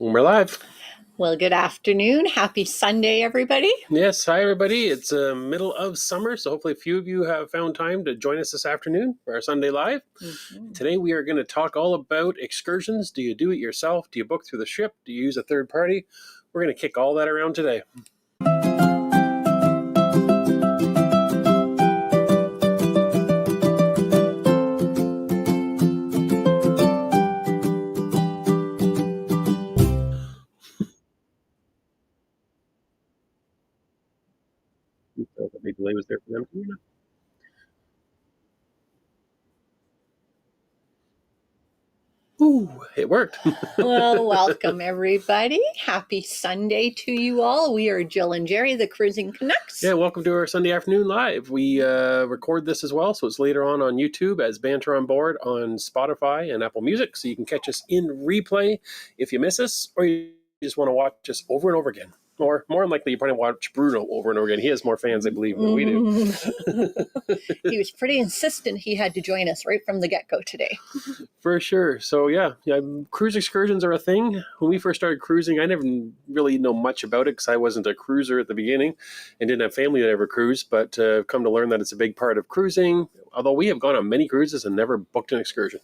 We're live. Well, good afternoon. Happy Sunday, everybody. Yes, hi everybody. It's middle of summer, so hopefully a few of you have found time to join us this afternoon for our Sunday Live. Mm-hmm. Today we are going to talk all about excursions. Do you do it yourself? Do you book through the ship? Do you use a third party? We're going to kick all that around today. The big delay was there for them. Ooh, it worked. Well, welcome everybody. Happy Sunday to you all. We are Jill and Jerry, the Cruising Canucks. Yeah, welcome to our Sunday afternoon live. We record this as well, so it's later on YouTube as Banter Onboard on Spotify and Apple Music, so you can catch us in replay if you miss us, or you just want to watch us over and over again. Or more than likely, you probably watch Bruno over and over again. He has more fans, I believe, than we do. He was pretty insistent he had to join us right from the get-go today. For sure. So, yeah, cruise excursions are a thing. When we first started cruising, I never really know much about it because I wasn't a cruiser at the beginning and didn't have family that ever cruised. But I've come to learn that it's a big part of cruising. Although we have gone on many cruises and never booked an excursion.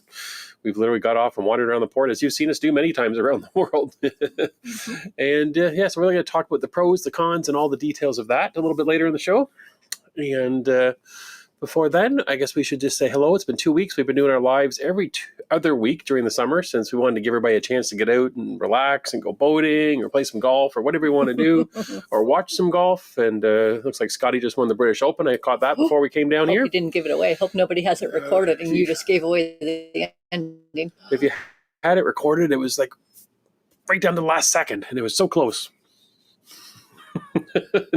We've literally got off and wandered around the port, as you've seen us do many times around the world. And so we're really going to talk about the pros, the cons, and all the details of that a little bit later in the show. And before then, I guess we should just say hello. It's been 2 weeks. We've been doing our lives every other week during the summer since we wanted to give everybody a chance to get out and relax and go boating or play some golf or whatever we want to do or watch some golf. And looks like Scotty just won the British Open. I caught that before we came down here. Hope you didn't give it away. Hope nobody has it recorded and you just gave away the ending. If you had it recorded, it was like right down to the last second and it was so close.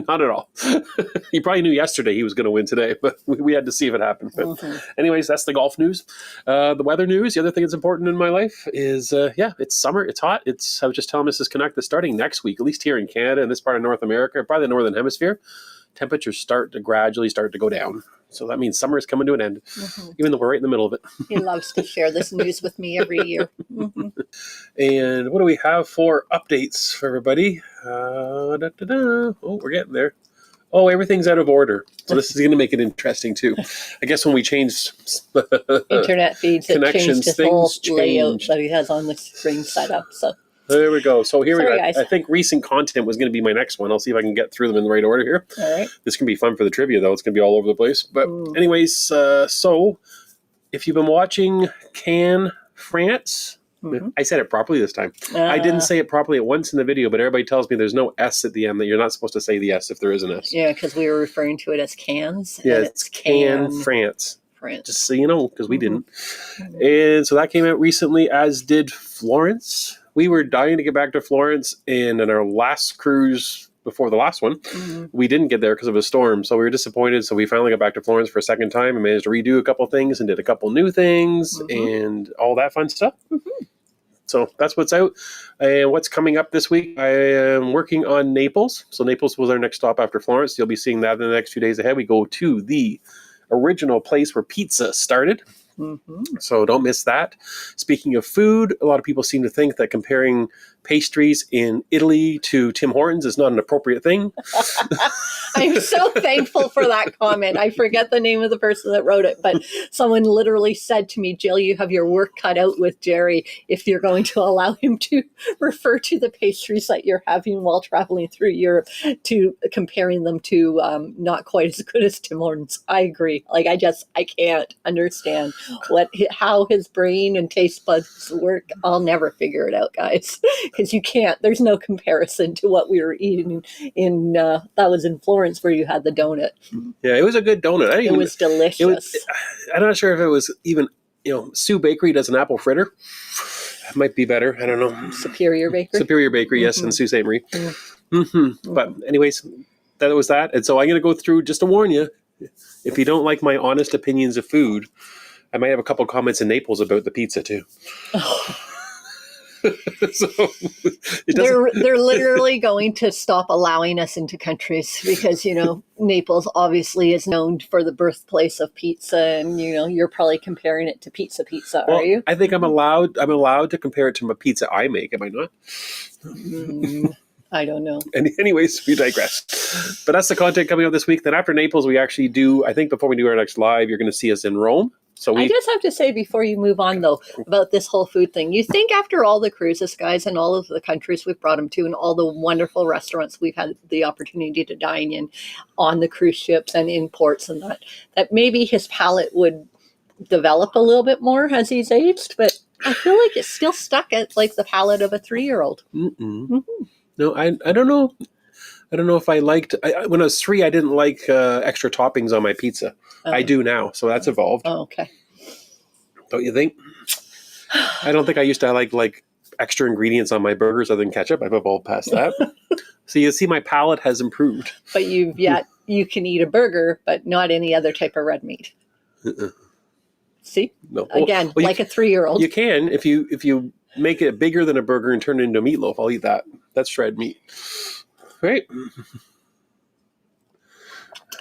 Not at all. He probably knew yesterday he was going to win today, but we had to see if it happened. But anyways, that's the golf news. The weather news, the other thing that's important in my life is, it's summer, it's hot. I was just telling Mrs. Canuck that starting next week, at least here in Canada and this part of North America, probably the Northern Hemisphere, temperatures gradually start to go down. So that means summer is coming to an end, even though we're right in the middle of it. He loves to share this news with me every year. And what do we have for updates for everybody? Oh, we're getting there. Oh, everything's out of order. So this is going to make it interesting too. I guess when we changed internet feeds, it changed his whole layout that he has on the screen setup. So there we go. So here we go. I think recent content was going to be my next one. I'll see if I can get through them in the right order here. All right. This can be fun for the trivia, though. It's going to be all over the place. But anyways, so if you've been watching France, I said it properly this time. I didn't say it properly at once in the video, but everybody tells me there's no S at the end, that you're not supposed to say the S if there is an S. Yeah, because we were referring to it as cans. Yeah, it's France. Just so you know, because we didn't. And so that came out recently, as did Florence. We were dying to get back to Florence, and in our last cruise before the last one, we didn't get there because of a storm, so we were disappointed. So we finally got back to Florence for a second time and managed to redo a couple things and did a couple new things and all that fun stuff. So that's what's out. And what's coming up this week, I am working on Naples. So Naples was our next stop after Florence. You'll be seeing that in the next few days ahead. We go to the original place where pizza started. So don't miss that. Speaking of food, a lot of people seem to think that comparing pastries in Italy to Tim Hortons is not an appropriate thing. I'm so thankful for that comment. I forget the name of the person that wrote it, but someone literally said to me, Jill, you have your work cut out with Jerry if you're going to allow him to refer to the pastries that you're having while traveling through Europe to comparing them to not quite as good as Tim Hortons. I agree. Like, I can't understand how his brain and taste buds work. I'll never figure it out, guys, because you can't. There's no comparison to what we were eating in that was in Florence where you had the donut. Yeah, it was a good donut. It was delicious. I'm not sure if it was even, Sue Bakery does an apple fritter. It might be better. I don't know. Superior Bakery, yes, and Sault Ste. Marie. But anyways, that was that. And so I'm going to go through, just to warn you, if you don't like my honest opinions of food, I might have a couple comments in Naples about the pizza too. So it doesn't. They're literally going to stop allowing us into countries because, Naples obviously is known for the birthplace of pizza, and you're probably comparing it to pizza, Well, are you? I think I'm allowed to compare it to my pizza I make, am I not? I don't know. Anyways, we digress. But that's the content coming up this week. Then after Naples, we actually do, I think before we do our next live, you're going to see us in Rome. So I just have to say before you move on, though, about this whole food thing, you think after all the cruises, guys, and all of the countries we've brought him to and all the wonderful restaurants we've had the opportunity to dine in on the cruise ships and in ports and that maybe his palate would develop a little bit more as he's aged, but I feel like it's still stuck at like the palate of a 3-year-old. No, I don't know. I don't know if I liked, when I was 3, I didn't like extra toppings on my pizza. I do now, so that's evolved. Oh, okay. Don't you think? I don't think I used to like extra ingredients on my burgers other than ketchup. I've evolved past that. So you see my palate has improved. But you can eat a burger, but not any other type of red meat. See? No. Again, well, like a 3-year-old. You can if you make it bigger than a burger and turn it into a meatloaf. I'll eat that. That's shred meat. Right?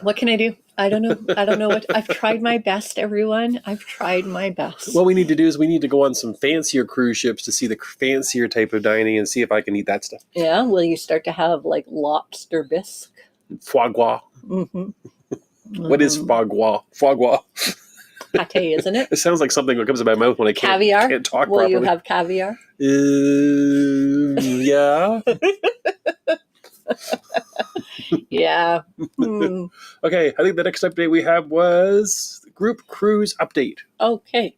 What can I do? I don't know what. I've tried my best, everyone. I've tried my best. What we need to do is we need to go on some fancier cruise ships to see the fancier type of dining and see if I can eat that stuff. Yeah. Will you start to have like lobster bisque? Foie gras. What is foie gras? Foie gras. Pate, isn't it? It sounds like something that comes in my mouth when I can't talk Will properly. You have caviar? Yeah. Yeah. Okay, I think the next update we have was the group cruise update. Okay.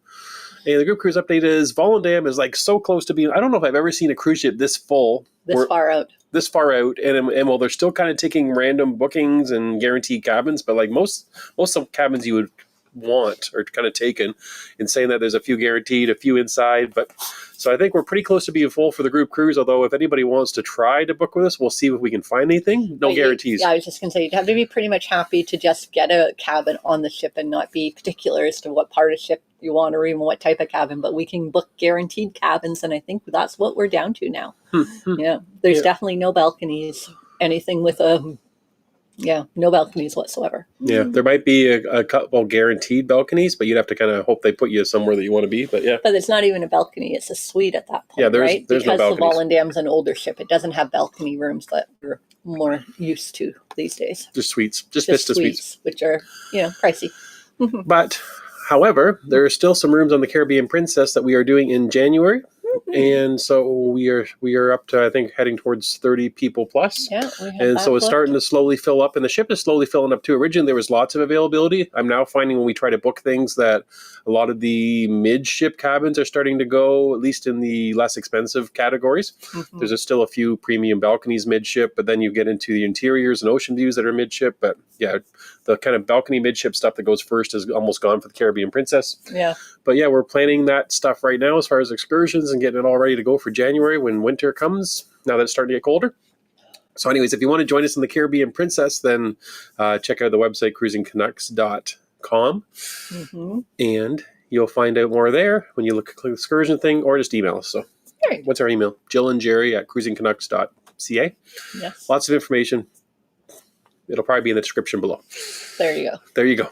And the group cruise update is Volendam is like so close to being, I don't know if I've ever seen a cruise ship this full. This far out. And well, they're still kind of taking random bookings and guaranteed cabins, but like most of the cabins you would want are kind of taken, and saying that there's a few guaranteed, a few inside. But so I think we're pretty close to being full for the group cruise, although if anybody wants to try to book with us, we'll see if we can find anything. No guarantees. I was just going to say, you'd have to be pretty much happy to just get a cabin on the ship and not be particular as to what part of ship you want or even what type of cabin, but we can book guaranteed cabins, and I think that's what we're down to now. Yeah, there's definitely no balconies, anything with no balconies whatsoever. Yeah, there might be a couple guaranteed balconies, but you'd have to kind of hope they put you somewhere that you want to be. But but it's not even a balcony; it's a suite at that point. Yeah, there's because no balconies. The Volendam's an older ship; it doesn't have balcony rooms that we're more used to these days. Just suites, just Vista suites, which are pricey. But however, there are still some rooms on the Caribbean Princess that we are doing in January. And so we are up to, I think, heading towards 30 people plus. Yeah, and so it's starting to slowly fill up, and the ship is slowly filling up too. Originally, there was lots of availability. I'm now finding when we try to book things that a lot of the midship cabins are starting to go, at least in the less expensive categories. There's still a few premium balconies midship, but then you get into the interiors and ocean views that are midship. But yeah, the kind of balcony midship stuff that goes first is almost gone for the Caribbean Princess. Yeah. But yeah, we're planning that stuff right now as far as excursions and getting it all ready to go for January when winter comes, now that it's starting to get colder. So anyways, if you want to join us in the Caribbean Princess, then check out the website cruisingcanucks.com and you'll find out more there when you click the excursion thing, or just email us. So what's our email? Jill and Jerry at cruisingcanucks.ca. Yes. Lots of information. It'll probably be in the description below. There you go. There you go.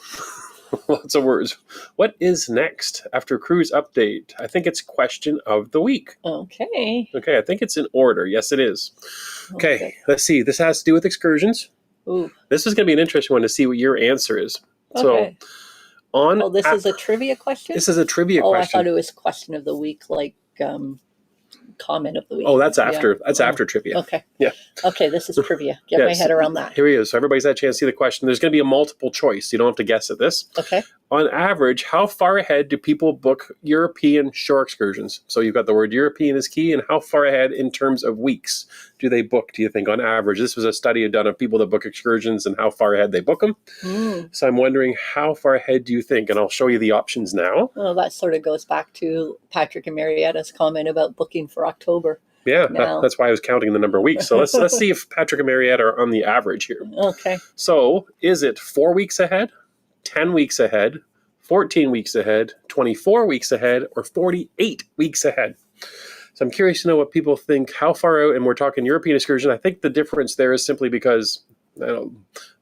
Lots of words. What is next after cruise update? I think it's question of the week. Okay. I think it's in order. Yes, it is. Okay. Let's see. This has to do with excursions. Ooh. This is going to be an interesting one to see what your answer is. Okay. So this is a trivia question? This is a trivia question. I thought it was question of the week, like comment of the week. Oh, that's after. That's after trivia. Okay. Yeah. Okay, this is trivia. Get my head around that. Here he is. So everybody's had a chance to see the question. There's going to be a multiple choice. You don't have to guess at this. Okay. On average, how far ahead do people book European shore excursions? So you've got the word European is key, and how far ahead in terms of weeks do they book, do you think, on average? This was a study done of people that book excursions and how far ahead they book them. So I'm wondering, how far ahead do you think? And I'll show you the options now. Well, that sort of goes back to Patrick and Marietta's comment about booking for October. Yeah, that's why I was counting the number of weeks. So let's see if Patrick and Marietta are on the average here. Okay. So is it 4 weeks ahead, 10 weeks ahead, 14 weeks ahead, 24 weeks ahead, or 48 weeks ahead? So I'm curious to know what people think, how far out, and we're talking European excursion. I think the difference there is simply because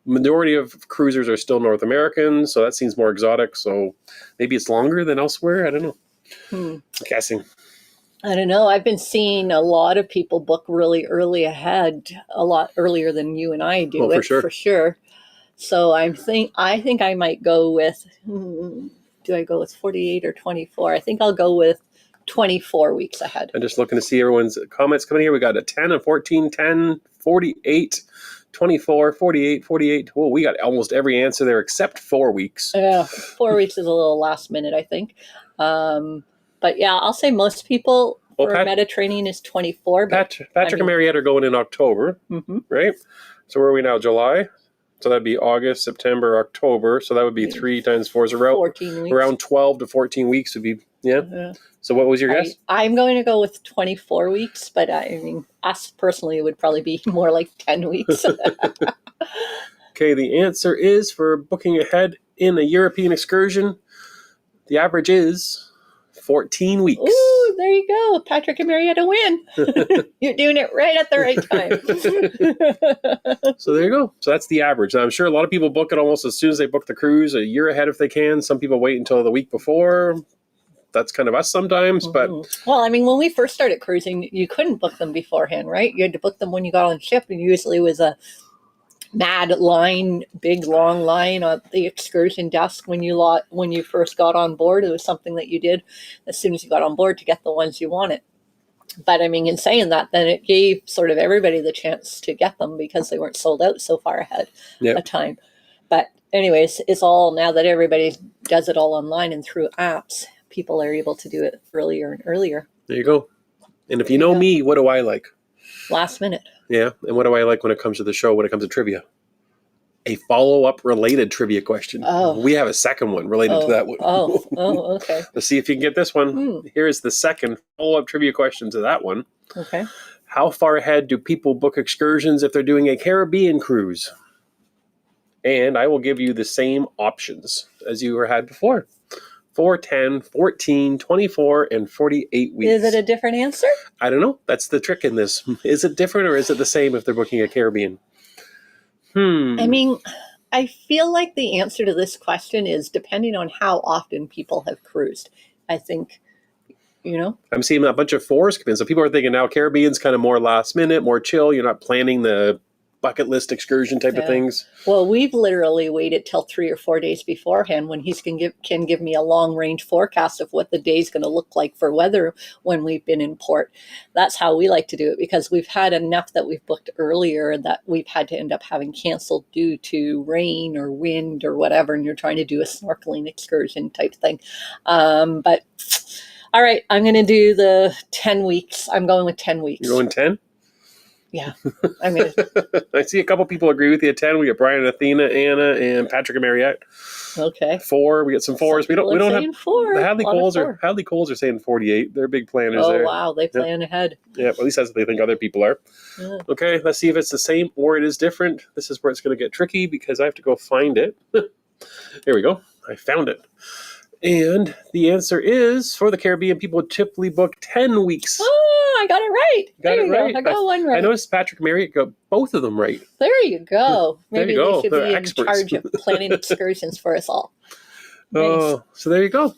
majority of cruisers are still North American, so that seems more exotic. So maybe it's longer than elsewhere. I don't know. I'm guessing. I don't know. I've been seeing a lot of people book really early ahead, a lot earlier than you and I do. For sure. So I think I might go with. Do I go with 48 or 24? I think I'll go with 24 weeks ahead. I'm just looking to see everyone's comments coming here. We got a 10, a 14, 10, 48, 24, 48, 48. Well, we got almost every answer there except 4 weeks. Yeah, 4 weeks is a little last minute, I think. But yeah, I'll say most people for Mediterranean is 24. Patrick and Mariette are going in October, right? So where are we now? July? So that'd be August, September, October. So that would be 3 times 4 is around 14 weeks. Around 12 to 14 weeks would be, yeah. So what was your guess? I'm going to go with 24 weeks, but I mean, us personally, it would probably be more like 10 weeks. Okay, the answer is for booking ahead in a European excursion, the average is 14 weeks. Ooh, there you go. Patrick and Marietta win. You're doing it right at the right time. So there you go. So that's the average. Now, I'm sure a lot of people book it almost as soon as they book the cruise, a year ahead if they can. Some people wait until the week before. That's kind of us sometimes, but... Well, I mean, when we first started cruising, you couldn't book them beforehand, right? You had to book them when you got on ship, and usually it was a mad line, big long line at the excursion desk when you first got on board. It was something that you did as soon as you got on board to get the ones you wanted. But I mean, in saying that, then it gave sort of everybody the chance to get them because they weren't sold out so far ahead of time. But anyways, it's all now that everybody does it all online and through apps, people are able to do it earlier and earlier. There you go. And if you know me, what do I like? Last minute. Yeah. And what do I like when it comes to the show, when it comes to trivia? A follow-up related trivia question. Oh. We have a second one related to that one. Okay. Let's see if you can get this one. Here is the second follow-up trivia question to that one. Okay. How far ahead do people book excursions if they're doing a Caribbean cruise? And I will give you the same options as you had before. 4, 10, 14, 24, and 48 weeks. Is it a different answer? I don't know. That's the trick in this. Is it different or is it the same if they're booking a Caribbean? I mean, I feel like the answer to this question is depending on how often people have cruised. I think, I'm seeing a bunch of 4s come in. So people are thinking now Caribbean's kind of more last minute, more chill. You're not planning the bucket list excursion type of things. Well, we've literally waited till 3 or 4 days beforehand when he can give me a long range forecast of what the day's going to look like for weather when we've been in port. That's how we like to do it because we've had enough that we've booked earlier that we've had to end up having canceled due to rain or wind or whatever, and you're trying to do a snorkeling excursion type thing. But all right, I'm going to do the 10 weeks. I'm going with 10 weeks. You're going 10? Yeah. I mean, I see a couple people agree with you at 10. We got Brian and Athena, Anna, and Patrick and Mariette. Okay. 4. We got some 4s. We don't have 4. The Hadley Coles are saying 48. They're big planners there. Oh wow, they plan ahead. Yeah, at least that's what they think other people are. Yeah. Okay, let's see if it's the same or it is different. This is where it's going to get tricky because I have to go find it. Here we go. I found it. And the answer is, for the Caribbean, people typically book 10 weeks. Oh, I got it right. There you go. I got one right. I noticed Patrick and Mariette got both of them right. There you go. Maybe there you they should They're be experts. in charge of planning excursions for us all. Oh, so there you go.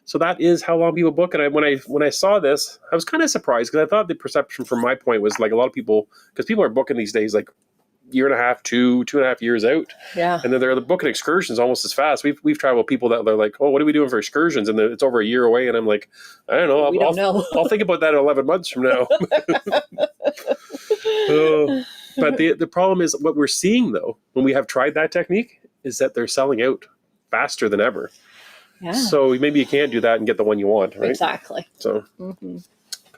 So that is how long people book. And when I saw this, I was kind of surprised because I thought the perception from my point was like a lot of people, because people are booking these days like year and a half, 2.5 years out. Yeah. And then they're booking excursions almost as fast. We've traveled people that they're like, oh, what are we doing for excursions? And it's over a year away. And I'm like, I don't know. I'll think about that 11 months from now. But the problem is what we're seeing though, when we have tried that technique, is that they're selling out faster than ever. Yeah. So maybe you can't do that and get the one you want, right? Exactly. So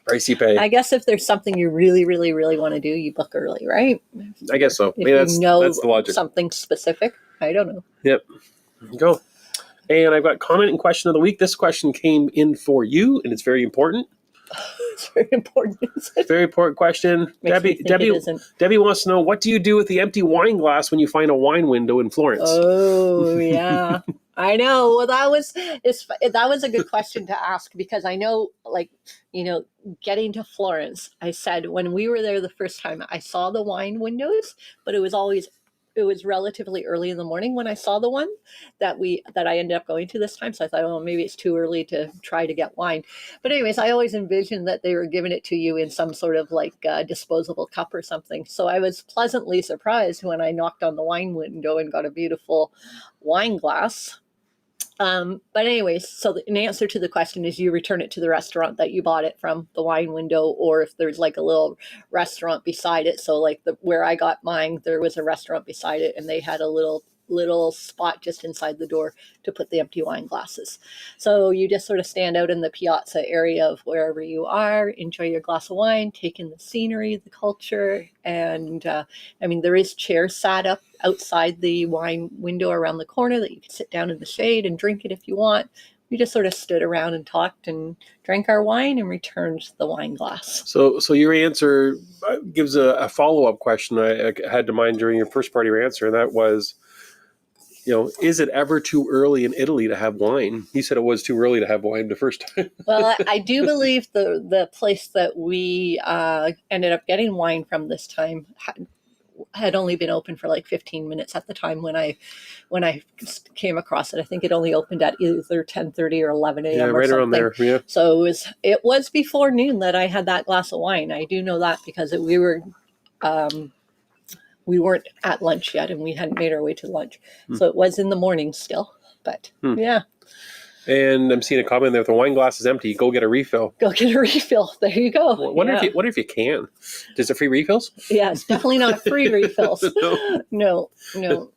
price you pay. I guess if there's something you really, really, really want to do, you book early, right? I guess so. If you know that's the logic. Something specific. I don't know. Yep. Go. And I've got comment and question of the week. This question came in for you, and it's very important. It's very important. Very important question. Debbie wants to know, what do you do with the empty wine glass when you find a wine window in Florence? Oh, yeah. I know. Well, that was a good question to ask, because I know, like, getting to Florence, I said when we were there the first time, I saw the wine windows, but it was relatively early in the morning when I saw the one that I ended up going to this time. So I thought, oh, maybe it's too early to try to get wine. But anyways, I always envisioned that they were giving it to you in some sort of like disposable cup or something. So I was pleasantly surprised when I knocked on the wine window and got a beautiful wine glass. But anyways, so in answer to the question is, you return it to the restaurant that you bought it from, the wine window, or if there's like a little restaurant beside it. So like where I got mine, there was a restaurant beside it, and they had a little spot just inside the door to put the empty wine glasses. So you just sort of stand out in the piazza area of wherever you are, enjoy your glass of wine, take in the scenery, the culture. And there is chairs sat up outside the wine window around the corner that you can sit down in the shade and drink it if you want. We just sort of stood around and talked and drank our wine and returned the wine glass. So your answer gives a follow-up question I had to mind during your first part of your answer, and that was, is it ever too early in Italy to have wine? He said it was too early to have wine the first time. Well, I do believe the place that we ended up getting wine from this time had only been open for like 15 minutes at the time when I came across it. I think it only opened at either 10:30 or 11 a.m. Yeah, or right something. around there. Yeah. So it was before noon that I had that glass of wine. I do know that because we weren't at lunch yet, and we hadn't made our way to lunch. So it was in the morning still, but yeah. And I'm seeing a comment there. If the wine glass is empty, go get a refill. Go get a refill. There you go. Wonder if you can. Is it free refills? Yeah, it's definitely not free refills. No.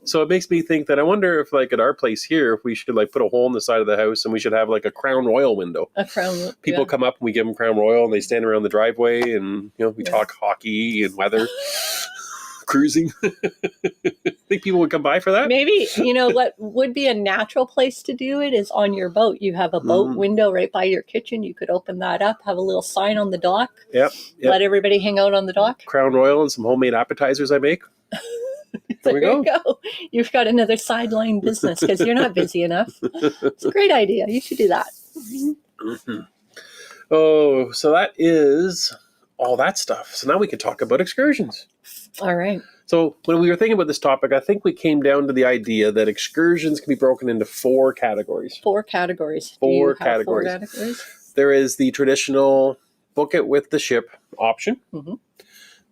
So it makes me think that I wonder if, like, at our place here, if we should like put a hole in the side of the house and we should have like a Crown Royal window. A Crown. People come up and we give them Crown Royal and they stand around the driveway and we talk hockey and weather. Cruising. Think people would come by for that? Maybe. What would be a natural place to do it is on your boat. You have a boat window right by your kitchen. You could open that up, have a little sign on the dock. Yep. Let everybody hang out on the dock. Crown Royal and some homemade appetizers I make. There we go. You've got another sideline business because you're not busy enough. It's a great idea. You should do that. Mm-hmm. Oh, so that is all that stuff. So now we can talk about excursions. All right. So when we were thinking about this topic, I think we came down to the idea that excursions can be broken into 4 categories. 4 categories. Four categories. There is the traditional book it with the ship option. Mm-hmm.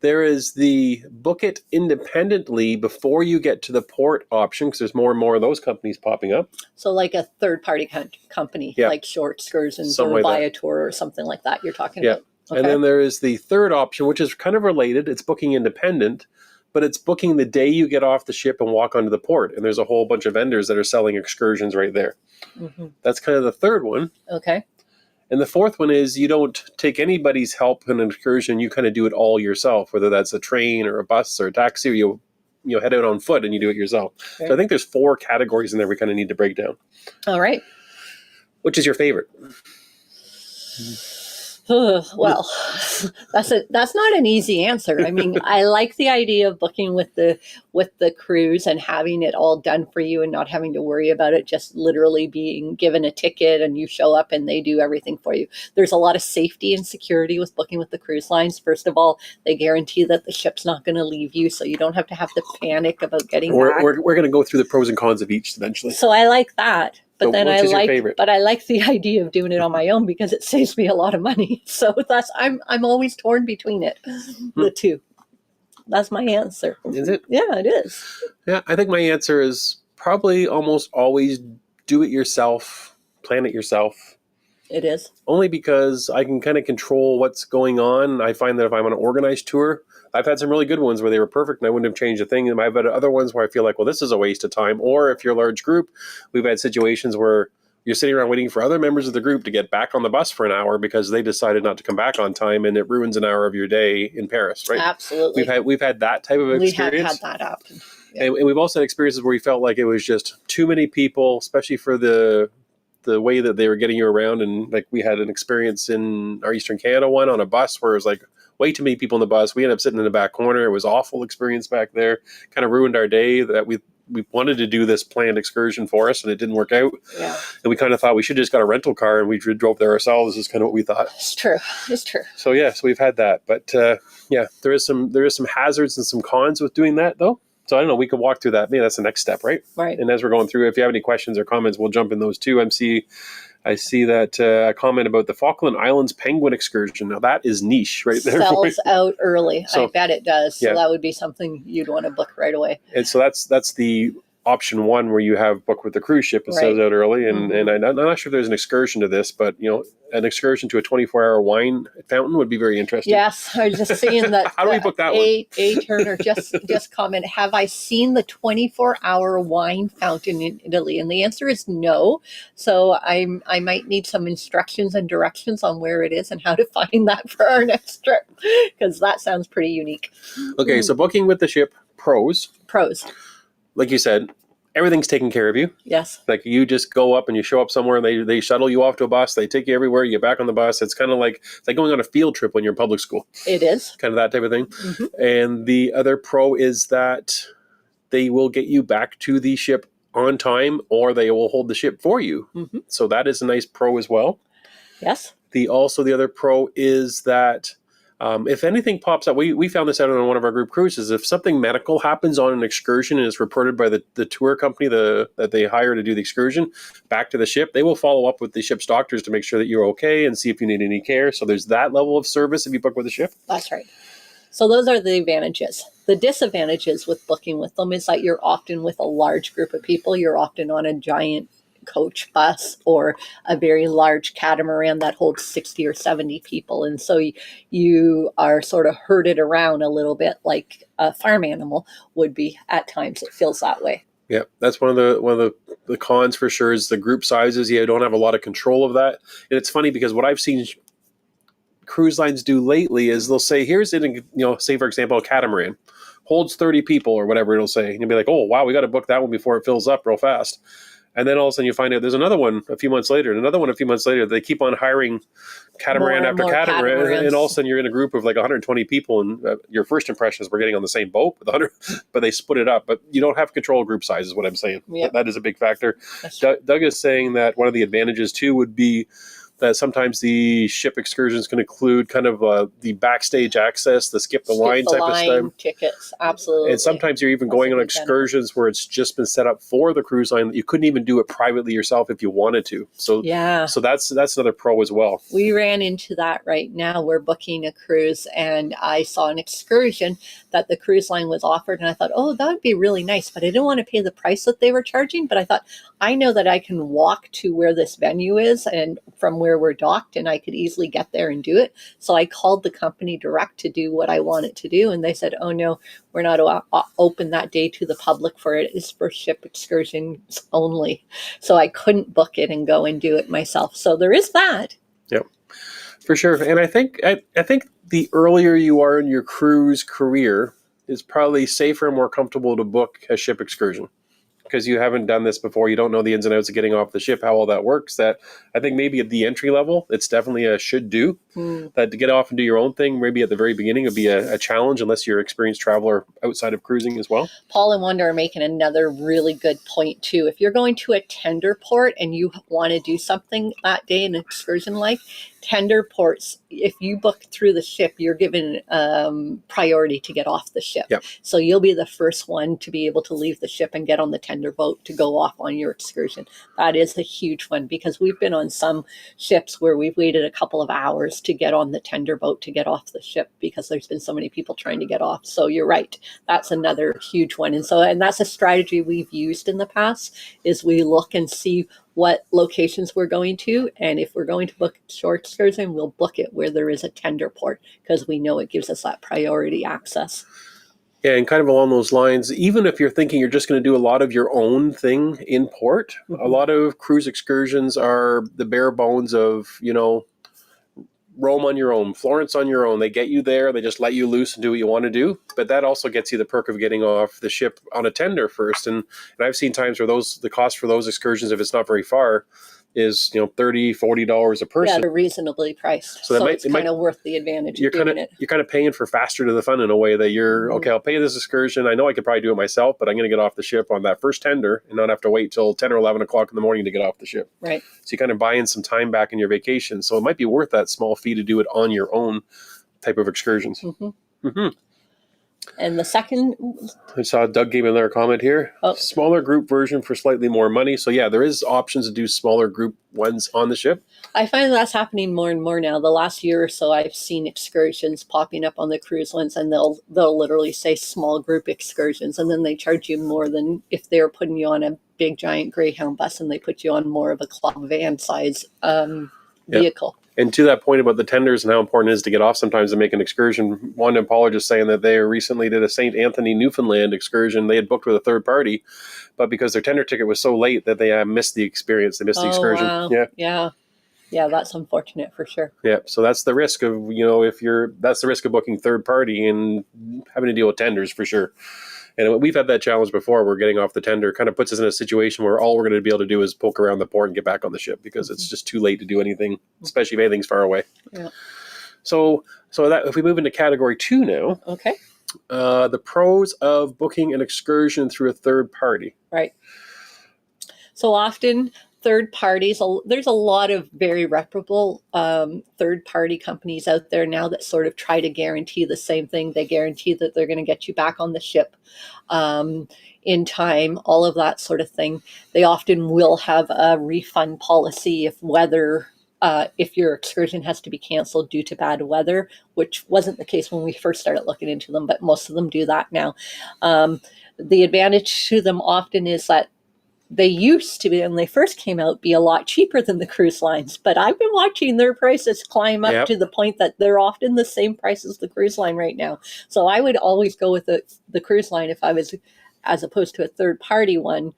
There is the book it independently before you get to the port option, because there's more and more of those companies popping up. So like a third-party company, like Short Excursions or Viator or something like that you're talking about. Okay. And then there is the third option, which is kind of related. It's booking independent, but it's booking the day you get off the ship and walk onto the port. And there's a whole bunch of vendors that are selling excursions right there. Mm-hmm. That's kind of the third one. Okay. And the fourth one is you don't take anybody's help in an excursion. You kind of do it all yourself, whether that's a train or a bus or a taxi, or you head out on foot and you do it yourself. Okay. So I think there's 4 categories in there we kind of need to break down. All right. Which is your favorite? Well, that's not an easy answer. I mean, I like the idea of booking with the cruise and having it all done for you and not having to worry about it, just literally being given a ticket and you show up and they do everything for you. There's a lot of safety and security with booking with the cruise lines. First of all, they guarantee that the ship's not going to leave you, so you don't have to panic about getting back. We're going to go through the pros and cons of each eventually. So I like that. But so then I like the idea of doing it on my own because it saves me a lot of money. So I'm always torn between the two. That's my answer. Is it? Yeah, it is. Yeah, I think my answer is probably almost always do it yourself, plan it yourself. It is. Only because I can kind of control what's going on. I find that if I'm on an organized tour, I've had some really good ones where they were perfect and I wouldn't have changed a thing. And I've had other ones where I feel like, well, this is a waste of time. Or if you're a large group, we've had situations where you're sitting around waiting for other members of the group to get back on the bus for an hour because they decided not to come back on time, and it ruins an hour of your day in Paris, right? Absolutely. We've had that type of experience. We have had that happen. Yeah. And we've also had experiences where we felt like it was just too many people, especially for the way that they were getting you around. And like we had an experience in our Eastern Canada one on a bus where it was like way too many people in the bus. We ended up sitting in the back corner. It was an awful experience back there. Kind of ruined our day that we we wanted to do this planned excursion for us, and it didn't work out. Yeah. And we kind of thought we should just got a rental car and we drove there ourselves. Is kind of what we thought. It's true. It's true. So yeah, so we've had that, but there is some hazards and some cons with doing that though. So I don't know. We could walk through that. Maybe that's the next step, right? Right. And as we're going through, if you have any questions or comments, we'll jump in those too. I see that a comment about the Falkland Islands penguin excursion. Now that is niche right there. Sells out early. So, I bet it does. So yeah. that would be something you'd want to book right away. And so that's the option one where you have book with the cruise ship. It sells out early. And I'm not sure if there's an excursion to this, but an excursion to a 24-hour wine fountain would be very interesting. Yes, I was just seeing that. How do we book that one? A Turner just comment, have I seen the 24-hour wine fountain in Italy? And the answer is no. So I might need some instructions and directions on where it is and how to find that for our next trip, because that sounds pretty unique. Okay, so booking with the ship, pros. Like you said, everything's taken care of you. Yes. Like you just go up and you show up somewhere and they shuttle you off to a bus. They take you everywhere. You get back on the bus. It's kind of like going on a field trip when you're in public school. It is. Kind of that type of thing. Mm-hmm. And the other pro is that they will get you back to the ship on time, or they will hold the ship for you. Mm-hmm. So that is a nice pro as well. Yes. The other pro is that if anything pops up, we found this out on one of our group cruises. If something medical happens on an excursion and is reported by the tour company that they hire to do the excursion back to the ship, they will follow up with the ship's doctors to make sure that you're okay and see if you need any care. So there's that level of service if you book with the ship. That's right. So those are the advantages. The disadvantages with booking with them is that you're often with a large group of people. You're often on a giant coach bus or a very large catamaran that holds 60 or 70 people. And so you are sort of herded around a little bit like a farm animal would be at times. It feels that way. Yeah, that's one of the cons for sure is the group sizes. You don't have a lot of control of that. And it's funny because what I've seen cruise lines do lately is they'll say, here's say for example, a catamaran holds 30 people or whatever it'll say. And you'll be like, oh, wow, we got to book that one before it fills up real fast. And then all of a sudden you find out there's another one a few months later and another one a few months later. They keep on hiring catamaran after catamaran. And all of a sudden you're in a group of like 120 people. And your first impression is we're getting on the same boat with 100, but they split it up. But you don't have control of group size is what I'm saying. Yep. That is a big factor. Doug is saying that one of the advantages too would be that sometimes the ship excursions can include kind of the backstage access, the skip the line type of stuff. Tickets, absolutely. And sometimes you're even going on excursions where it's just been set up for the cruise line that you couldn't even do it privately yourself if you wanted to. So so that's another pro as well. We ran into that right now. We're booking a cruise and I saw an excursion that the cruise line was offered and I thought, oh, that would be really nice, but I didn't want to pay the price that they were charging. But I thought, I know that I can walk to where this venue is and from where we're docked and I could easily get there and do it. So I called the company direct to do what I wanted to do. And they said, oh no, we're not open that day to the public for it. It's for ship excursions only. So I couldn't book it and go and do it myself. So there is that. Yep, for sure. And I think the earlier you are in your cruise career is probably safer and more comfortable to book a ship excursion. Because you haven't done this before, you don't know the ins and outs of getting off the ship, how all that works. That I think maybe at the entry level, it's definitely a should do. That to get off and do your own thing, maybe at the very beginning, would be a challenge unless you're an experienced traveler outside of cruising as well. Paul and Wanda are making another really good point too. If you're going to a tender port and you want to do something that day, an excursion like tender ports, if you book through the ship, you're given priority to get off the ship. Yep. So you'll be the first one to be able to leave the ship and get on the tender boat to go off on your excursion. That is a huge one because we've been on some ships where we've waited a couple of hours to get on the tender boat to get off the ship because there's been so many people trying to get off. So you're right. That's another huge one. And that's a strategy we've used in the past is we look and see what locations we're going to. And if we're going to book short excursion, we'll book it where there is a tender port because we know it gives us that priority access. Yeah, and kind of along those lines, even if you're thinking you're just going to do a lot of your own thing in port, a lot of cruise excursions are the bare bones of, Rome on your own, Florence on your own. They get you there. They just let you loose and do what you want to do. But that also gets you the perk of getting off the ship on a tender first. And I've seen times where the cost for those excursions, if it's not very far, is, $30-$40 a person. Yeah, they're reasonably priced. So it's kind of worth the advantage of doing it. You're kind of paying for faster to the fun in a way that you're, okay, I'll pay this excursion. I know I could probably do it myself, but I'm going to get off the ship on that first tender and not have to wait till 10 or 11 o'clock in the morning to get off the ship. Right. So you kind of buy in some time back in your vacation. So it might be worth that small fee to do it on your own type of excursions. And the second, I saw Doug gave another comment here. Smaller group version for slightly more money. So yeah, there is options to do smaller group ones on the ship. I find that's happening more and more now. The last year or so, I've seen excursions popping up on the cruise lines, and they'll literally say small group excursions, and then they charge you more than if they're putting you on a big giant Greyhound bus and they put you on more of a club van size vehicle. And to that point about the tenders and how important it is to get off sometimes and make an excursion, one apologist saying that they recently did a St. Anthony, Newfoundland excursion. They had booked with a third party, but because their tender ticket was so late that they missed the experience. They missed the excursion. Wow. Yeah, that's unfortunate for sure. Yeah, so that's the risk of, that's the risk of booking third party and having to deal with tenders for sure. And we've had that challenge before. We're getting off the tender. Kind of puts us in a situation where all we're going to be able to do is poke around the port and get back on the ship because it's just too late to do anything, especially if anything's far away. Yeah. So that if we move into category 2 now. Okay. The pros of booking an excursion through a third party. Right. So often third parties, there's a lot of very reputable third party companies out there now that sort of try to guarantee the same thing. They guarantee that they're going to get you back on the ship in time, all of that sort of thing. They often will have a refund policy if your excursion has to be canceled due to bad weather, which wasn't the case when we first started looking into them, but most of them do that now. The advantage to them often is that they used to be, when they first came out, be a lot cheaper than the cruise lines. But I've been watching their prices climb up to the point that they're often the same price as the cruise line right now. So I would always go with the cruise line if I was, as opposed to a third party one,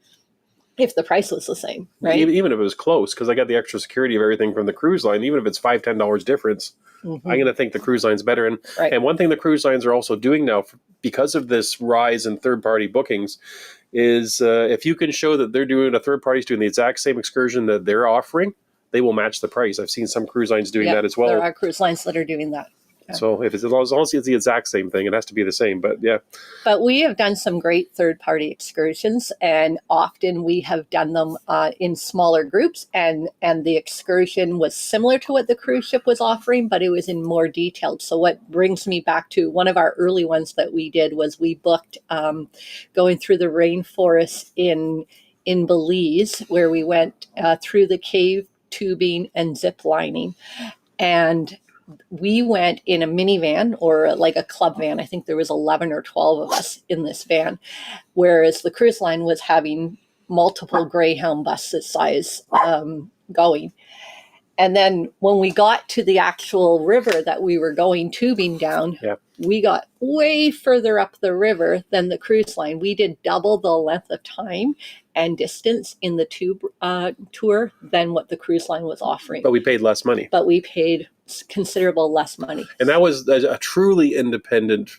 if the price was the same, right? Even if it was close, because I got the extra security of everything from the cruise line, even if it's $5-10 difference, I'm going to think the cruise line's better. And one thing the cruise lines are also doing now, because of this rise in third-party bookings, is if you can show that a third party's doing the exact same excursion that they're offering, they will match the price. I've seen some cruise lines doing that as well. There are cruise lines that are doing that. So if as long as it's the exact same thing, it has to be the same. But yeah. But we have done some great third-party excursions, and often we have done them in smaller groups. And the excursion was similar to what the cruise ship was offering, but it was in more detailed. So what brings me back to one of our early ones that we did was we booked going through the rainforest in Belize, where we went through the cave tubing and zip lining, and we went in a minivan or like a club van. I think there was 11 or 12 of us in this van, whereas the cruise line was having multiple Greyhound buses size going. And then when we got to the actual river that we were going tubing down, we got way further up the river than the cruise line. We did double the length of time and distance in the tube tour than what the cruise line was offering. But we paid less money. But we paid considerable less money. And that was a truly independent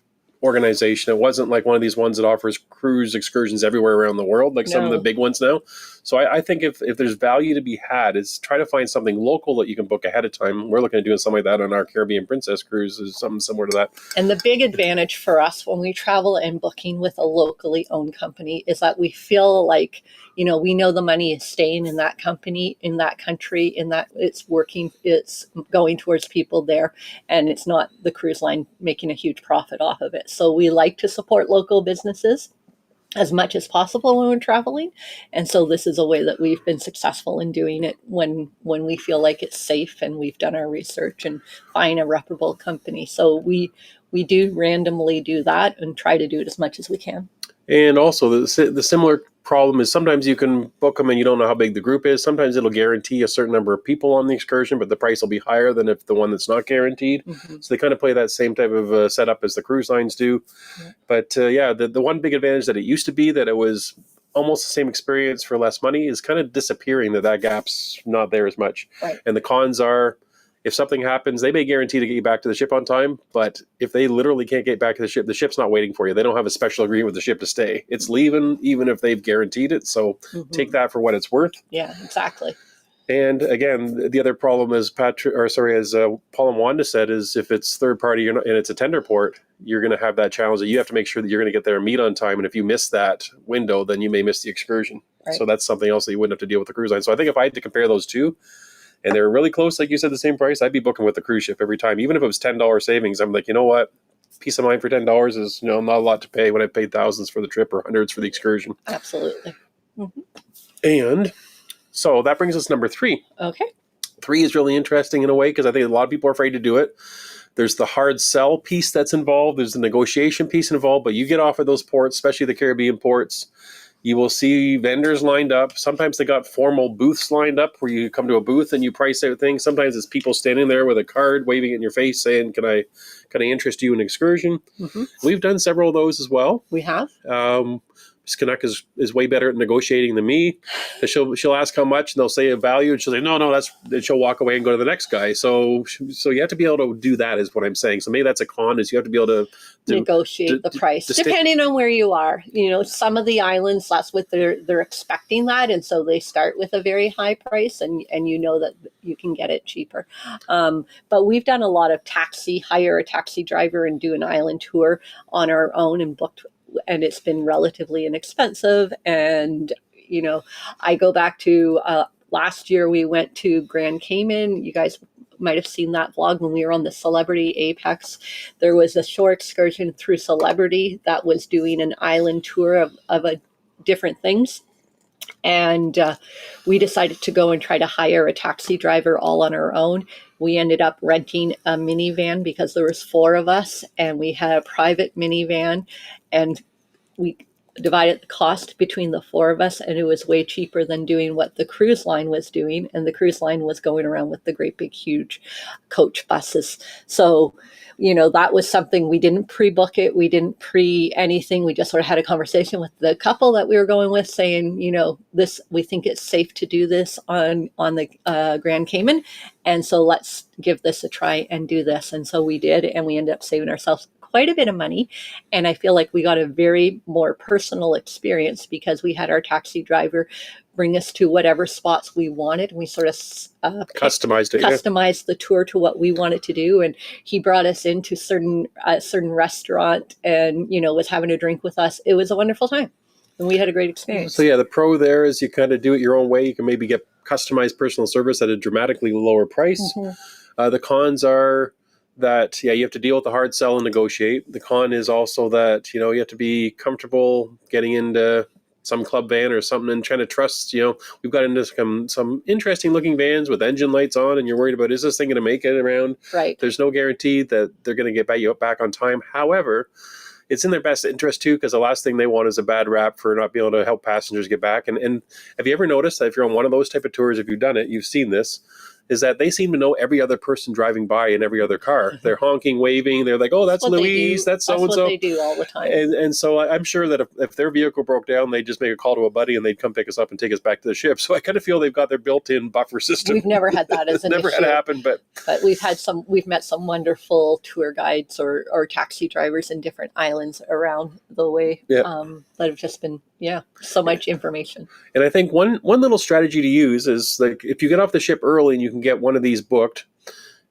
organization. It wasn't like one of these ones that offers cruise excursions everywhere around the world, like some of the big ones now. So I think if there's value to be had, is try to find something local that you can book ahead of time. We're looking at doing something like that on our Caribbean Princess cruise, is something similar to that. And the big advantage for us when we travel and booking with a locally owned company is that we feel like, we know the money is staying in that company, in that country, in that it's working, it's going towards people there, and it's not the cruise line making a huge profit off of it. So we like to support local businesses as much as possible when we're traveling. And so this is a way that we've been successful in doing it when we feel like it's safe and we've done our research and find a reputable company. So we do randomly do that and try to do it as much as we can. And also the similar problem is sometimes you can book them and you don't know how big the group is. Sometimes it'll guarantee a certain number of people on the excursion, but the price will be higher than if the one that's not guaranteed. So they kind of play that same type of setup as the cruise lines do. But the one big advantage that it used to be, that it was almost the same experience for less money, is kind of disappearing, that gap's not there as much. Right. And the cons are, if something happens, they may guarantee to get you back to the ship on time, but if they literally can't get back to the ship's not waiting for you. They don't have a special agreement with the ship to stay. It's leaving even if they've guaranteed it. So take that for what it's worth. Yeah, exactly. And again, the other problem, as Paul and Wanda said, is if it's third party and it's a tender port, you're going to have that challenge that you have to make sure that you're going to get there and meet on time. And if you miss that window, then you may miss the excursion. Right. So that's something else that you wouldn't have to deal with the cruise line. So I think if I had to compare those two, and they're really close, like you said, the same price, I'd be booking with the cruise ship every time. Even if it was $10 savings, I'm like, you know what? Peace of mind for $10 is, not a lot to pay when I paid thousands for the trip or hundreds for the excursion. Absolutely. Mm-hmm. And so that brings us to number 3. Okay. 3 is really interesting in a way because I think a lot of people are afraid to do it. There's the hard sell piece that's involved. There's the negotiation piece involved. But you get off of those ports, especially the Caribbean ports, you will see vendors lined up. Sometimes they got formal booths lined up where you come to a booth and you price out things. Sometimes it's people standing there with a card waving it in your face saying, can I interest you in an excursion? Mm-hmm. We've done several of those as well. We have. Miss Canuck is way better at negotiating than me. She'll ask how much, and they'll say a value, and she'll say, no, then she'll walk away and go to the next guy. So you have to be able to do that, is what I'm saying. So maybe that's a con, is you have to be able to negotiate the price, depending on where you are. Some of the islands, that's what they're expecting that, and so they start with a very high price, and you know that you can get it cheaper. But we've done a lot of hire a taxi driver and do an island tour on our own and booked. And it's been relatively inexpensive. And, I go back to last year we went to Grand Cayman. You guys might have seen that vlog when we were on the Celebrity Apex. There was a shore excursion through Celebrity that was doing an island tour of different things. And we decided to go and try to hire a taxi driver all on our own. We ended up renting a minivan because there was 4 of us, and we had a private minivan, and we divided the cost between the 4 of us, and it was way cheaper than doing what the cruise line was doing. And the cruise line was going around with the great big huge coach buses. So that was something we didn't pre-book it. We didn't anything. We just sort of had a conversation with the couple that we were going with saying, we think it's safe to do this on the Grand Cayman. And so let's give this a try and do this. And so we did, and we ended up saving ourselves quite a bit of money. And I feel like we got a very more personal experience because we had our taxi driver bring us to whatever spots we wanted. We sort of customized the tour to what we wanted to do. And he brought us into a certain restaurant and, was having a drink with us. It was a wonderful time. And we had a great experience. So the pro there is you kind of do it your own way. You can maybe get customized personal service at a dramatically lower price. Mm-hmm. The cons are that, you have to deal with the hard sell and negotiate. The con is also that, you have to be comfortable getting into some club van or something and trying to trust, we've got into some interesting looking vans with engine lights on, and you're worried about, is this thing going to make it around? Right. There's no guarantee that they're going to get you back on time. However, it's in their best interest too, because the last thing they want is a bad rap for not being able to help passengers get back. And have you ever noticed that if you're on one of those type of tours, if you've done it, you've seen this, is that they seem to know every other person driving by in every other car. They're honking, waving. They're like, oh, that's Louise. That's so-and-so. That's what they do all the time. And so I'm sure that if their vehicle broke down, they'd just make a call to a buddy and they'd come pick us up and take us back to the ship. So I kind of feel they've got their built-in buffer system. We've never had that as an never issue. Had happen, but we've met some wonderful tour guides or taxi drivers in different islands around the way that have just been so much information. And I think one little strategy to use is, like, if you get off the ship early and you can get one of these booked,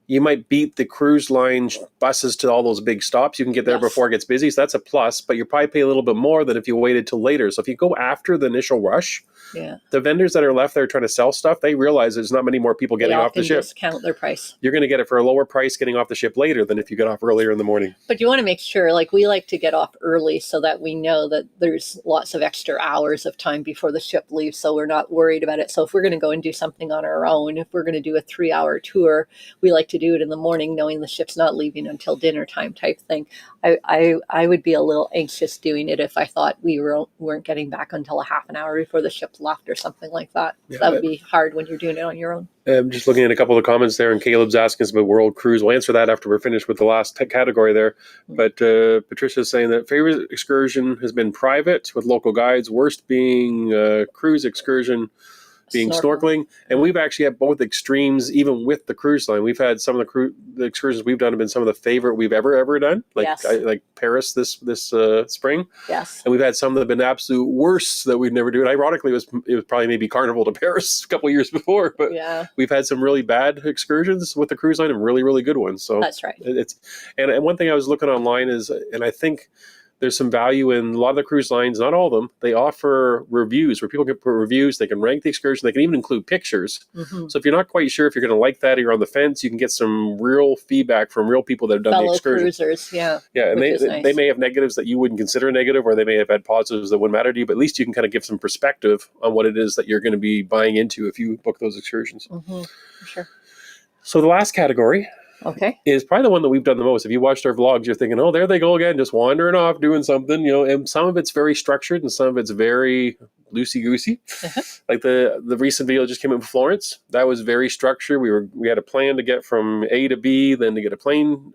you might beat the cruise line buses to all those big stops. You can get there before it gets busy, so that's a plus, but you probably pay a little bit more than if you waited till later. So if you go after the initial rush, the vendors that are left there trying to sell stuff, they realize there's not many more people getting off the ship. Discount their price. You're going to get it for a lower price getting off the ship later than if you get off earlier in the morning. But you want to make sure, like, we like to get off early so that we know that there's lots of extra hours of time before the ship leaves, so we're not worried about it. So if we're going to go and do something on our own, if we're going to do a 3-hour tour, we like to do it in the morning, knowing the ship's not leaving until dinner time type thing. I would be a little anxious doing it if I thought we weren't getting back until a half an hour before the ship left or something like that. That would be hard when you're doing it on your own. I'm just looking at a couple of the comments there, and Caleb's asking us about World Cruise. We'll answer that after we're finished with the last category there. But Patricia's saying that favorite excursion has been private with local guides, worst being cruise excursion being snorkeling. And we've actually had both extremes, even with the cruise line. We've had some of the excursions we've done have been some of the favorite we've ever done, like like Paris this spring. Yes. And we've had some that have been absolute worst that we'd never do. And ironically, it was probably maybe Carnival to Paris a couple of years before. But we've had some really bad excursions with the cruise line and really, really good ones. So that's right. And one thing I was looking online is, and I think there's some value in a lot of the cruise lines, not all of them, they offer reviews where people can put reviews, they can rank the excursion, they can even include pictures. So if you're not quite sure if you're going to like that or you're on the fence, you can get some real feedback from real people that have done the excursion. Cruisers, yeah. Yeah, and they may have negatives that you wouldn't consider negative, or they may have had positives that wouldn't matter to you, but at least you can kind of give some perspective on what it is that you're going to be buying into if you book those excursions. Sure. So the last category is probably the one that we've done the most. If you watched our vlogs, you're thinking, oh, there they go again, just wandering off, doing something, and some of it's very structured and some of it's very loosey-goosey. Like the recent video just came out with Florence. That was very structured. We had a plan to get from A to B, then to get a train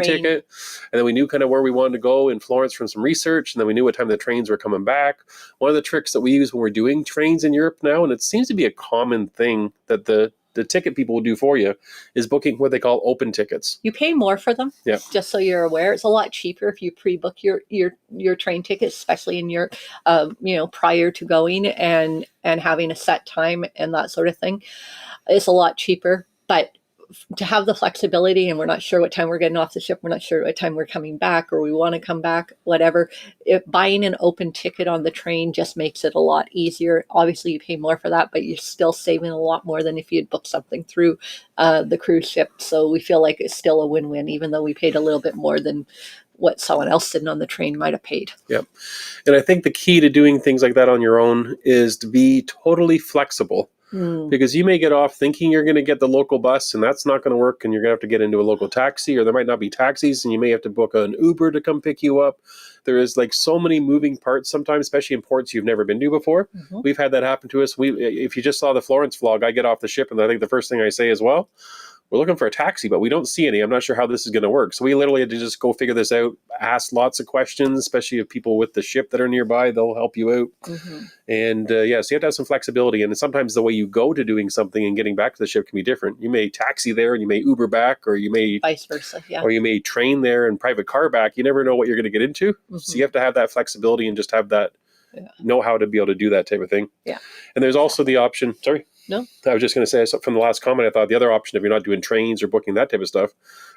ticket. And then we knew kind of where we wanted to go in Florence from some research. And then we knew what time the trains were coming back. One of the tricks that we use when we're doing trains in Europe now, and it seems to be a common thing that the ticket people will do for you, is booking what they call open tickets. You pay more for them, just so you're aware. It's a lot cheaper if you pre-book your train tickets, especially in Europe, prior to going and having a set time and that sort of thing. It's a lot cheaper, but to have the flexibility, and we're not sure what time we're getting off the ship, we're not sure what time we're coming back, or we want to come back, whatever. If buying an open ticket on the train just makes it a lot easier. Obviously, you pay more for that, but you're still saving a lot more than if you'd booked something through the cruise ship. So we feel like it's still a win-win, even though we paid a little bit more than what someone else sitting on the train might have paid. Yep. And I think the key to doing things like that on your own is to be totally flexible. Because you may get off thinking you're going to get the local bus, and that's not going to work, and you're going to have to get into a local taxi, or there might not be taxis, and you may have to book an Uber to come pick you up. There is like so many moving parts sometimes, especially in ports you've never been to before. We've had that happen to us. If you just saw the Florence vlog, I get off the ship, and I think the first thing I say is, well, we're looking for a taxi, but we don't see any. I'm not sure how this is going to work. So we literally had to just go figure this out, ask lots of questions, especially if people with the ship that are nearby, they'll help you out. And so you have to have some flexibility. And sometimes the way you go to doing something and getting back to the ship can be different. You may taxi there and you may Uber back, or you may vice versa. Yeah. Or you may train there and private car back. You never know what you're going to get into. So you have to have that flexibility and just have that know how to be able to do that type of thing. Yeah. And there's also the option, No. I was just going to say, from the last comment, I thought the other option, if you're not doing trains or booking that type of stuff,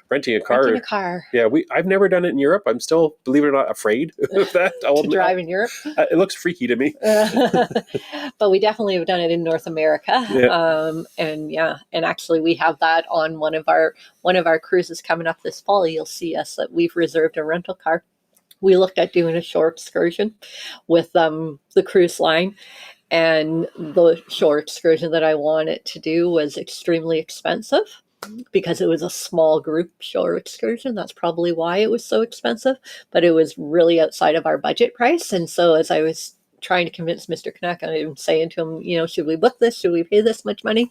renting a car. Yeah, I've never done it in Europe. I'm still, believe it or not, afraid of that. To drive in Europe? It looks freaky to me. But we definitely have done it in North America. And actually we have that on one of our cruises coming up this fall. You'll see us that we've reserved a rental car. We looked at doing a shore excursion with the cruise line. And the shore excursion that I wanted to do was extremely expensive because it was a small group shore excursion. That's probably why it was so expensive, but it was really outside of our budget price. And so as I was trying to convince Mr. Canuck, I'm saying to him, should we book this? Should we pay this much money?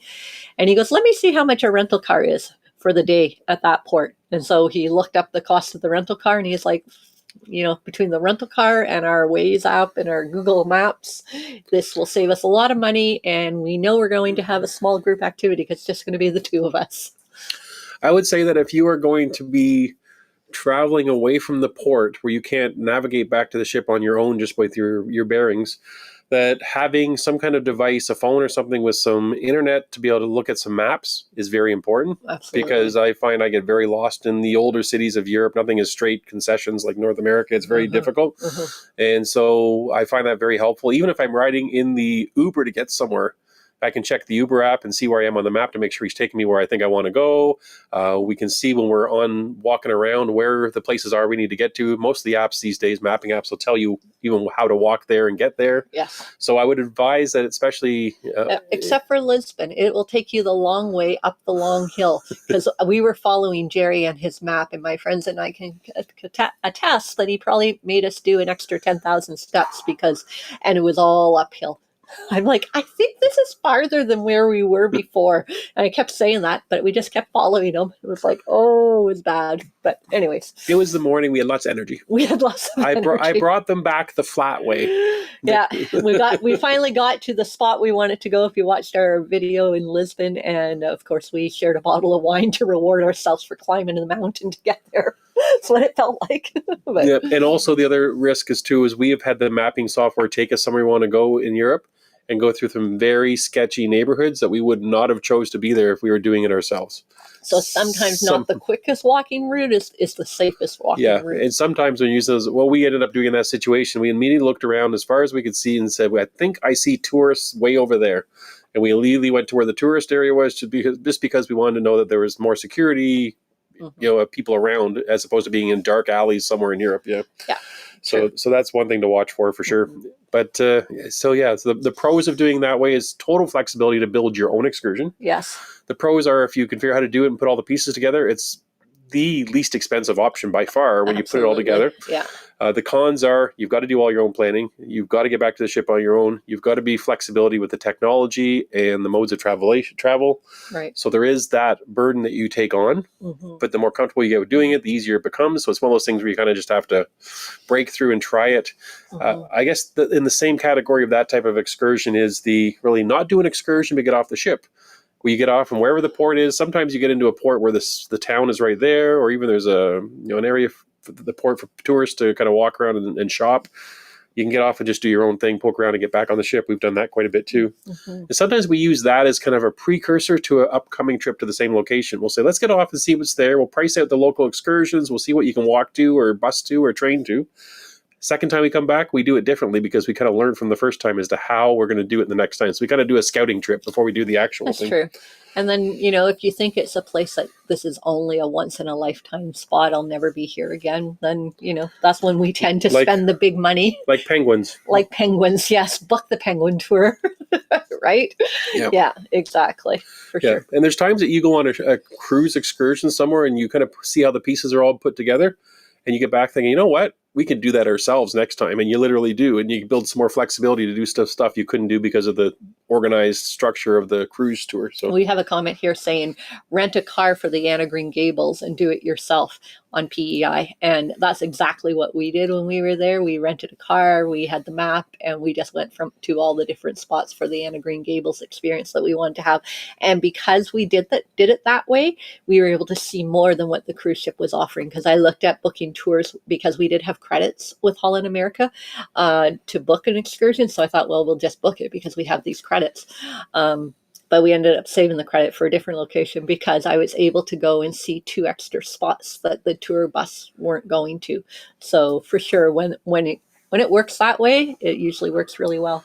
And he goes, let me see how much a rental car is for the day at that port. And so he looked up the cost of the rental car, and he's like, between the rental car and our Waze app and our Google Maps, this will save us a lot of money. And we know we're going to have a small group activity because it's just going to be the two of us. I would say that if you are going to be traveling away from the port where you can't navigate back to the ship on your own just with your bearings, that having some kind of device, a phone or something with some internet to be able to look at some maps is very important. Absolutely. Because I find I get very lost in the older cities of Europe. Nothing is straight concessions like North America. It's very difficult. And so I find that very helpful. Even if I'm riding in the Uber to get somewhere, I can check the Uber app and see where I am on the map to make sure he's taking me where I think I want to go. We can see when we're walking around where the places are we need to get to. Most of the apps these days, mapping apps, will tell you even how to walk there and get there. Yes. So I would advise that, especially... except for Lisbon, it will take you the long way up the long hill, because we were following Jerry and his map, and my friends and I can attest that he probably made us do an extra 10,000 steps and it was all uphill. I'm like, I think this is farther than where we were before. And I kept saying that, but we just kept following him. It was like, it was bad. But anyways. It was the morning. We had lots of energy. We had lots of energy. I brought them back the flat way. Yeah, we finally got to the spot we wanted to go. If you watched our video in Lisbon, and of course we shared a bottle of wine to reward ourselves for climbing the mountain to get there. That's what it felt like. But, yeah, and also the other risk is we have had the mapping software take us somewhere we want to go in Europe and go through some very sketchy neighborhoods that we would not have chose to be there if we were doing it ourselves. So sometimes not the quickest walking route is the safest walking route. And sometimes when you use those, we ended up doing in that situation, we immediately looked around as far as we could see and said, I think I see tourists way over there. And we immediately went to where the tourist area was just because we wanted to know that there was more security, people around as opposed to being in dark alleys somewhere in Europe. Yeah. So that's one thing to watch for sure. But so the pros of doing that way is total flexibility to build your own excursion. Yes. The pros are if you can figure out how to do it and put all the pieces together, it's the least expensive option by far when you put it all together. Yeah. The cons are you've got to do all your own planning. You've got to get back to the ship on your own. You've got to be flexibility with the technology and the modes of travel. Right. So there is that burden that you take on, but the more comfortable you get with doing it, the easier it becomes. So it's one of those things where you kind of just have to break through and try it. I guess in the same category of that type of excursion is the really not do an excursion but get off the ship. Where you get off and wherever the port is, sometimes you get into a port where the town is right there, or even there's an area for the port for tourists to kind of walk around and shop. You can get off and just do your own thing, poke around and get back on the ship. We've done that quite a bit too. And sometimes we use that as kind of a precursor to an upcoming trip to the same location. We'll say, let's get off and see what's there. We'll price out the local excursions. We'll see what you can walk to or bus to or train to. Second time we come back, we do it differently because we kind of learned from the first time as to how we're going to do it the next time. So we kind of do a scouting trip before we do the actual thing. That's true. And then, if you think it's a place that this is only a once in a lifetime spot, I'll never be here again, then, that's when we tend to spend the big money. Like penguins. Like penguins, yes. Book the penguin tour, right? Yep. Yeah, exactly. For sure. And there's times that you go on a cruise excursion somewhere and you kind of see how the pieces are all put together. And you get back thinking, you know what? We can do that ourselves next time. And you literally do. And you build some more flexibility to do stuff you couldn't do because of the organized structure of the cruise tour. So we have a comment here saying, rent a car for the Anna Green Gables and do it yourself on PEI. And that's exactly what we did when we were there. We rented a car, we had the map, and we just went to all the different spots for the Anna Green Gables experience that we wanted to have. And because we did it that way, we were able to see more than what the cruise ship was offering. Because I looked at booking tours because we did have credits with Holland America to book an excursion. So I thought, well, we'll just book it because we have these credits. But we ended up saving the credit for a different location because I was able to go and see 2 extra spots that the tour bus weren't going to. So for sure, when it works that way, it usually works really well.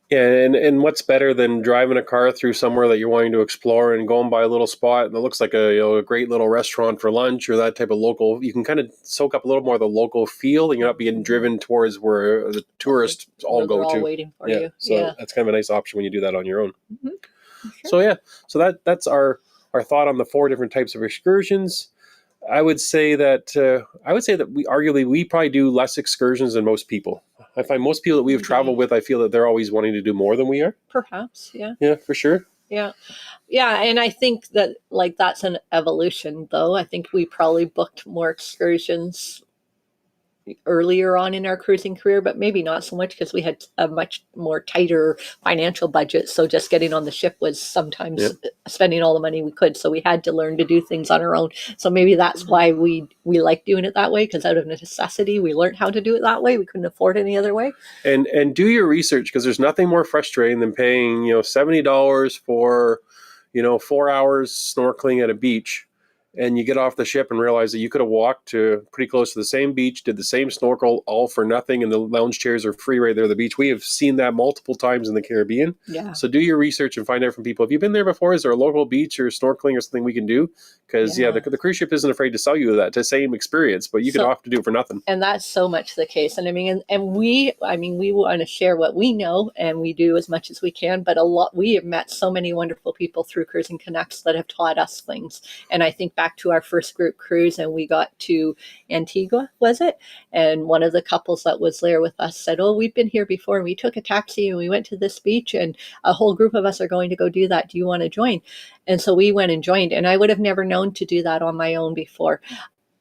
Yeah, and what's better than driving a car through somewhere that you're wanting to explore and going by a little spot and it looks like a great little restaurant for lunch or that type of local. You can kind of soak up a little more of the local feel and you're not being driven towards where the tourists all go to. Waiting for you. So that's kind of a nice option when you do that on your own. Sure. So that's our thought on the 4 different types of excursions. I would say that we probably do less excursions than most people. I find most people that we have traveled with, I feel that they're always wanting to do more than we are. Perhaps, yeah. Yeah, for sure. Yeah. Yeah, and I think that that's an evolution though. I think we probably booked more excursions earlier on in our cruising career, but maybe not so much because we had a much more tighter financial budget. So just getting on the ship was sometimes spending all the money we could. So we had to learn to do things on our own. So maybe that's why we like doing it that way, because out of necessity, we learned how to do it that way. We couldn't afford any other way. And do your research, because there's nothing more frustrating than paying $70 for 4 hours snorkeling at a beach. And you get off the ship and realize that you could have walked to pretty close to the same beach, did the same snorkel, all for nothing, and the lounge chairs are free right there at the beach. We have seen that multiple times in the Caribbean. Yeah. So do your research and find out from people. Have you been there before? Is there a local beach or snorkeling or something we can do? Because, the cruise ship isn't afraid to sell you the same experience, but you could opt to do it for nothing. And that's so much the case. And we want to share what we know, and we do as much as we can. But we have met so many wonderful people through Cruising Canucks that have taught us things. And I think back to our first group cruise, and we got to Antigua, was it? And one of the couples that was there with us said, "Oh, we've been here before, and we took a taxi and we went to this beach, and a whole group of us are going to go do that. Do you want to join?" And so we went and joined, and I would have never known to do that on my own before.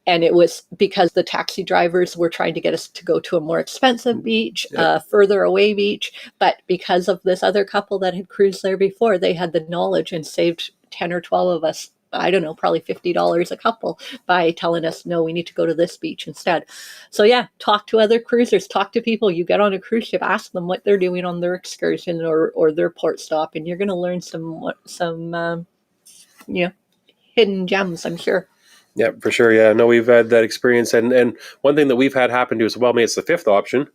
And it was because the taxi drivers were trying to get us to go to a more expensive beach, further away beach. But because of this other couple that had cruised there before, they had the knowledge and saved 10 or 12 of us, I don't know, probably $50 a couple by telling us, no, we need to go to this beach instead. So yeah, talk to other cruisers, talk to people. You get on a cruise ship, ask them what they're doing on their excursion or their port stop, and you're going to learn some hidden gems, I'm sure. Yeah, for sure. Yeah, no, we've had that experience, and one thing that we've had happen to us, well, maybe it's the fifth option,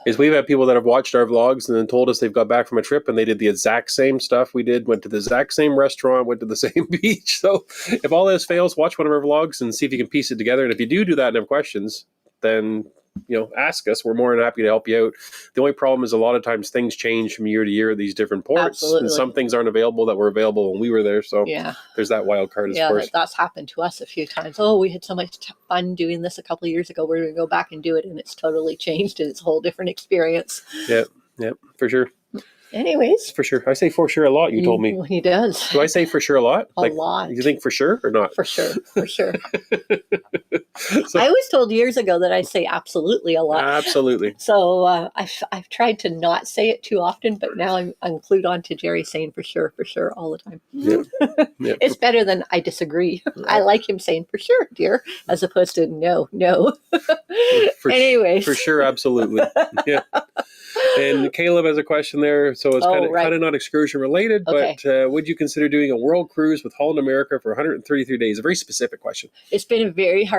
is we've had people that have watched our vlogs and then told us they've got back from a trip and they did the exact same stuff we did, went to the exact same restaurant, went to the same beach. So if all this fails, watch one of our vlogs and see if you can piece it together. And if you do that and have questions, then ask us. We're more than happy to help you out. The only problem is a lot of times things change from year to year at these different ports. Absolutely. And some things aren't available that were available when we were there. So there's that wild card, of course. That's happened to us a few times. Oh, we had so much fun doing this a couple of years ago. We're going to go back and do it, and it's totally changed, and it's a whole different experience. Yeah, for sure. Anyways. For sure. I say for sure a lot, you told me. He does. Do I say for sure a lot? A lot. You think for sure or not? For sure. So, I was told years ago that I say absolutely a lot. Absolutely. So I've tried to not say it too often, but now I'm clued on to Jerry saying for sure all the time. Yeah. It's better than I disagree. I like him saying for sure, dear, as opposed to no. Anyways. For sure, absolutely. Yeah. And Caleb has a question there. So it's kind of not excursion related, but would you consider doing a world cruise with Holland America for 133 days? A very specific question. It's been a very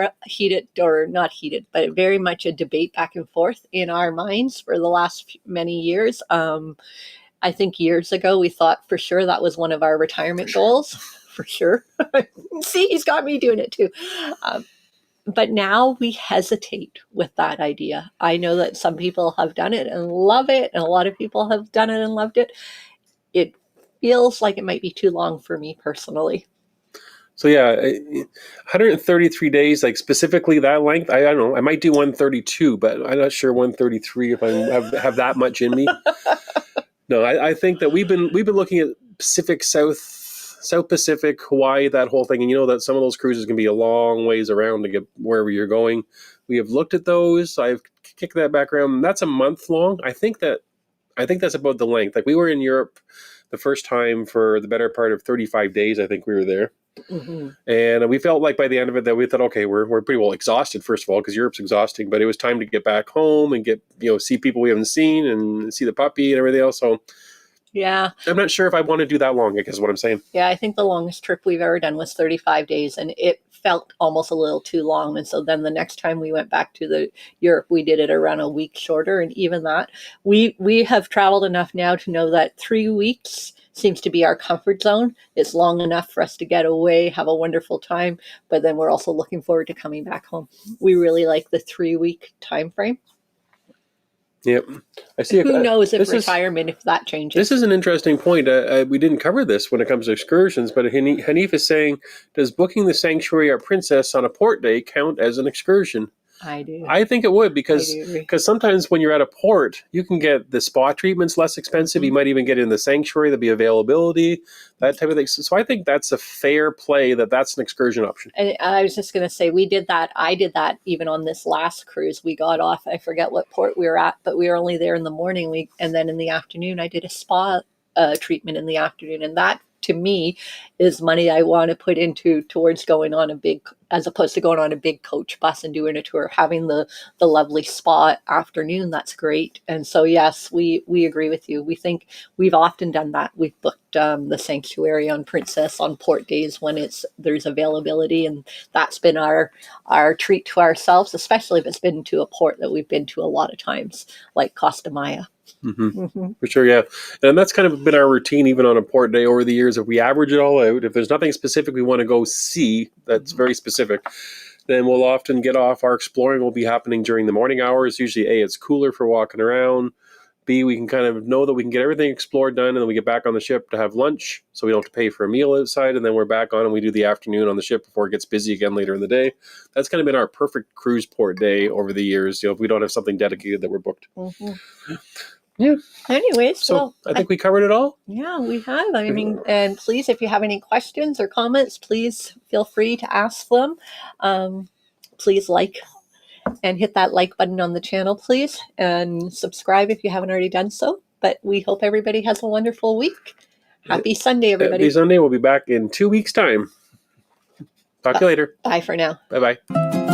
very much a debate back and forth in our minds for the last many years. I think years ago we thought for sure that was one of our retirement goals. For sure. See, he's got me doing it too. But now we hesitate with that idea. I know that some people have done it and love it, and a lot of people have done it and loved it. It feels like it might be too long for me personally. So yeah, 133 days, like specifically that length. I don't know. I might do 132, but I'm not sure 133 if I have that much in me. No, I think that we've been looking at Pacific South Pacific, Hawaii, that whole thing. And you know that some of those cruises can be a long ways around to get wherever you're going. We have looked at those. I've kicked that back around. That's a month long. I think that's about the length. Like we were in Europe the first time for the better part of 35 days. I think we were there. Mm-hmm. And we felt like by the end of it that we thought, okay, we're pretty well exhausted, first of all, because Europe's exhausting, but it was time to get back home and get, see people we haven't seen and see the puppy and everything else. So yeah. I'm not sure if I want to do that long, I guess is what I'm saying. Yeah, I think the longest trip we've ever done was 35 days, and it felt almost a little too long. And so then the next time we went back to the Europe, we did it around a week shorter. And even that, we have traveled enough now to know that 3 weeks seems to be our comfort zone. It's long enough for us to get away, have a wonderful time, but then we're also looking forward to coming back home. We really like the 3-week time frame. Yep. I see. Who knows if if that changes. This is an interesting point. We didn't cover this when it comes to excursions, but Hanif is saying, does booking the sanctuary at Princess on a port day count as an excursion? I do. I think it would because sometimes when you're at a port, you can get the spa treatments less expensive. Mm-hmm. You might even get in the sanctuary. There'll be availability, that type of thing. So I think that's a fair play that's an excursion option. And I was just going to say, we did that. I did that even on this last cruise. We got off, I forget what port we were at, but we were only there in the morning. And then in the afternoon, I did a spa treatment in the afternoon. And that, to me, is money I want to put towards going on as opposed to going on a big coach bus and doing a tour, having the lovely spa afternoon. That's great. And so, yes, we agree with you. We think we've often done that. We've booked the sanctuary on Princess on port days when there's availability. And that's been our treat to ourselves, especially if it's been to a port that we've been to a lot of times, like Costa Maya. Mm-hmm. Mm-hmm. For sure, yeah. And that's kind of been our routine even on a port day over the years. If we average it all out, if there's nothing specific we want to go see that's very specific, then we'll often get off. Our exploring will be happening during the morning hours. Usually, A, it's cooler for walking around. B, we can kind of know that we can get everything explored done, and then we get back on the ship to have lunch, so we don't have to pay for a meal outside, and then we're back on and we do the afternoon on the ship before it gets busy again later in the day. That's kind of been our perfect cruise port day over the years, if we don't have something dedicated that we're booked. Mm-hmm. Yeah. Anyways, so I think we covered it all. Yeah, we have. I mean, and please, if you have any questions or comments, please feel free to ask them. please like and hit that like button on the channel, please, and subscribe if you haven't already done so. But we hope everybody has a wonderful week. Happy Sunday, everybody. Happy Sunday. We'll be back in 2 weeks' time. Talk to you later. Bye for now. Bye-bye.